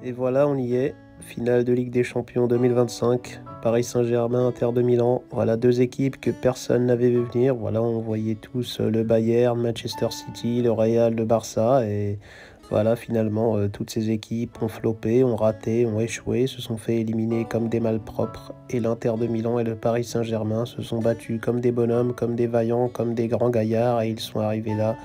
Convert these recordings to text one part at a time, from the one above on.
Et voilà, on y est. Finale de Ligue des Champions 2025. Paris Saint-Germain, Inter de Milan. Voilà deux équipes que personne n'avait vu venir. Voilà, on voyait tous le Bayern, Manchester City, le Real, le Barça. Et voilà, finalement, toutes ces équipes ont floppé, ont raté, ont échoué, se sont fait éliminer comme des malpropres. Et l'Inter de Milan et le Paris Saint-Germain se sont battus comme des bonhommes, comme des vaillants, comme des grands gaillards. Et ils sont arrivés là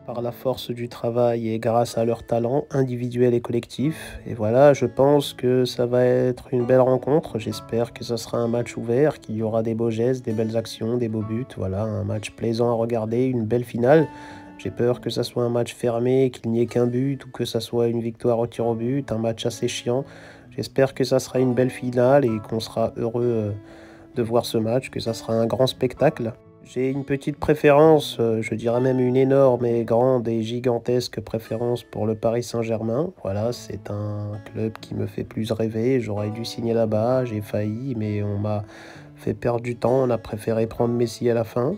par la force du travail et grâce à leur talent individuel et collectif. Et voilà, je pense que ça va être une belle rencontre. J'espère que ça sera un match ouvert, qu'il y aura des beaux gestes, des belles actions, des beaux buts. Voilà, un match plaisant à regarder, une belle finale. J'ai peur que ça soit un match fermé, qu'il n'y ait qu'un but ou que ça soit une victoire au tir au but, un match assez chiant. J'espère que ça sera une belle finale et qu'on sera heureux de voir ce match, que ça sera un grand spectacle. J'ai une petite préférence, je dirais même une énorme et grande et gigantesque préférence pour le Paris Saint-Germain. Voilà, c'est un club qui me fait plus rêver. J'aurais dû signer là-bas, j'ai failli, mais on m'a fait perdre du temps. On a préféré prendre Messi à la fin.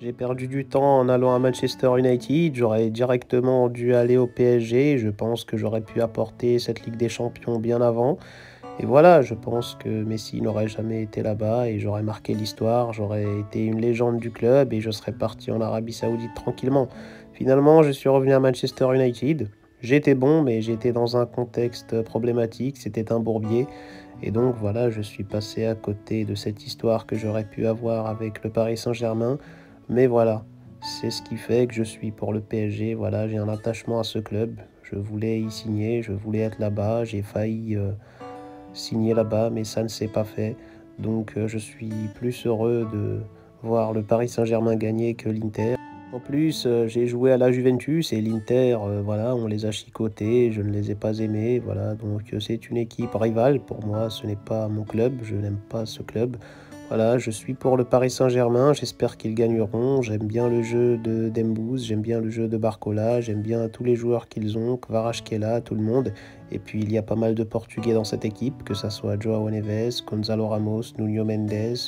J'ai perdu du temps en allant à Manchester United. J'aurais directement dû aller au PSG. Je pense que j'aurais pu apporter cette Ligue des Champions bien avant. Et voilà, je pense que Messi n'aurait jamais été là-bas et j'aurais marqué l'histoire, j'aurais été une légende du club et je serais parti en Arabie Saoudite tranquillement. Finalement, je suis revenu à Manchester United. J'étais bon, mais j'étais dans un contexte problématique, c'était un bourbier. Et donc voilà, je suis passé à côté de cette histoire que j'aurais pu avoir avec le Paris Saint-Germain. Mais voilà, c'est ce qui fait que je suis pour le PSG. Voilà, j'ai un attachement à ce club. Je voulais y signer, je voulais être là-bas, j'ai failli signé là-bas, mais ça ne s'est pas fait. Donc je suis plus heureux de voir le Paris Saint-Germain gagner que l'Inter. En plus, j'ai joué à la Juventus et l'Inter, voilà, on les a chicotés, je ne les ai pas aimés, voilà, donc c'est une équipe rivale. Pour moi, ce n'est pas mon club, je n'aime pas ce club. Voilà, je suis pour le Paris Saint-Germain, j'espère qu'ils gagneront. J'aime bien le jeu de Dembouz, j'aime bien le jeu de Barcola, j'aime bien tous les joueurs qu'ils ont, Kvaratskhelia, tout le monde. Et puis il y a pas mal de Portugais dans cette équipe, que ce soit Joao Neves, Gonzalo Ramos, Nuno Mendes.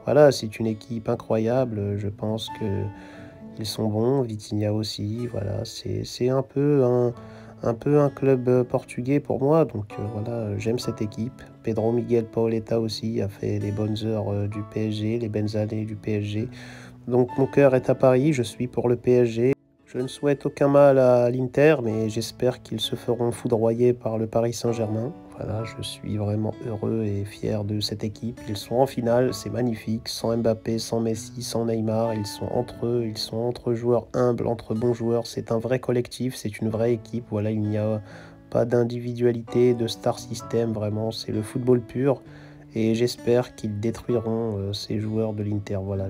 Voilà, c'est une équipe incroyable. Je pense que ils sont bons. Vitinha aussi. Voilà, c'est un peu un club portugais pour moi. Donc voilà, j'aime cette équipe. Pedro Miguel Paoletta aussi a fait les bonnes heures du PSG, les bonnes années du PSG. Donc mon cœur est à Paris. Je suis pour le PSG. Je ne souhaite aucun mal à l'Inter, mais j'espère qu'ils se feront foudroyer par le Paris Saint-Germain. Voilà, je suis vraiment heureux et fier de cette équipe. Ils sont en finale, c'est magnifique, sans Mbappé, sans Messi, sans Neymar. Ils sont entre eux, ils sont entre joueurs humbles, entre bons joueurs. C'est un vrai collectif, c'est une vraie équipe. Voilà, il n'y a pas d'individualité, de star system, vraiment, c'est le football pur. Et j'espère qu'ils détruiront ces joueurs de l'Inter. Voilà,